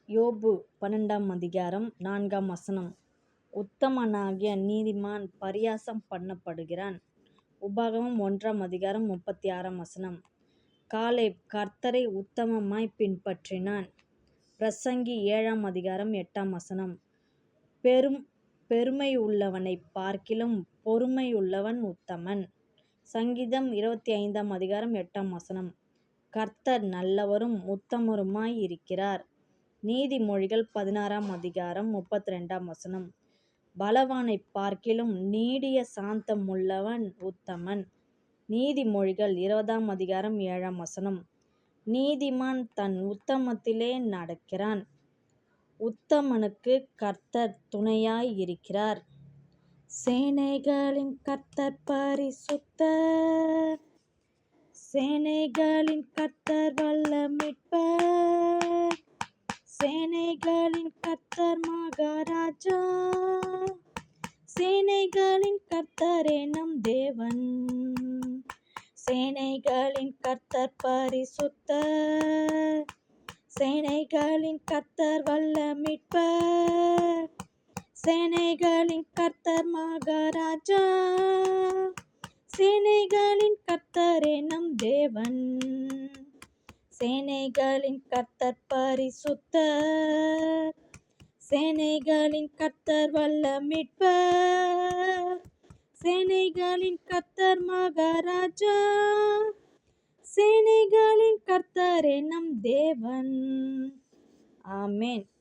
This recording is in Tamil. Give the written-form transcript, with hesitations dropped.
யோபு 12ஆம் அதிகாரம் 4ஆம் வசனம். உத்தமனாகிய நீதிமான் பரியாசம் பண்ணப்படுகிறான். உபாகமம் 1ஆம் அதிகாரம் 36ஆம் வசனம். காலேப் கர்த்தரை உத்தமமாய் பின்பற்றினான். பிரசங்கி 7ஆம் அதிகாரம் 8ஆம் வசனம். பெருமையுள்ளவனைப் பார்க்கிலும் பொறுமையுள்ளவன் உத்தமன். சங்கீதம் 25ஆம் அதிகாரம் 8ஆம் வசனம். கர்த்தர் நல்லவரும் உத்தமருமாய் இருக்கிறார். நீதிமொழிகள் 16ஆம் அதிகாரம் 32ஆம் வசனம். பலவானைப் பார்க்கிலும் நீடிய சாந்தமுள்ளவன் உத்தமன். நீதிமொழிகள் 20ஆம் அதிகாரம் 7ஆம் வசனம். நீதிமான் தன் உத்தமத்திலே நடக்கிறான். உத்தமனுக்கு கர்த்தர் துணையாய் இருக்கிறார். சேனைகளின் கர்த்தர் பரிசுத்தர். சேனைகளின் கர்த்தர் வல்ல மீட்பர். சேனைகளின் கர்த்தர் மகாராஜா. சேனைகளின் கர்த்தரே நம் தேவன். சேனைகளின் கர்த்தர் பரிசுத்தர். சேனைகளின் கர்த்தர் வல்ல மீட்பர். சேனைகளின் கர்த்தர் மகாராஜா. சேனைகளின் கர்த்தரே நம் தேவன். சேனைகளின் கர்த்தர் பரிசுத்தர். சேனைகளின் கர்த்தர் வல்ல மீட்பர். சேனைகளின் கர்த்தர் மகாராஜா. சேனைகளின் கர்த்தரே நம் தேவன். ஆமென்.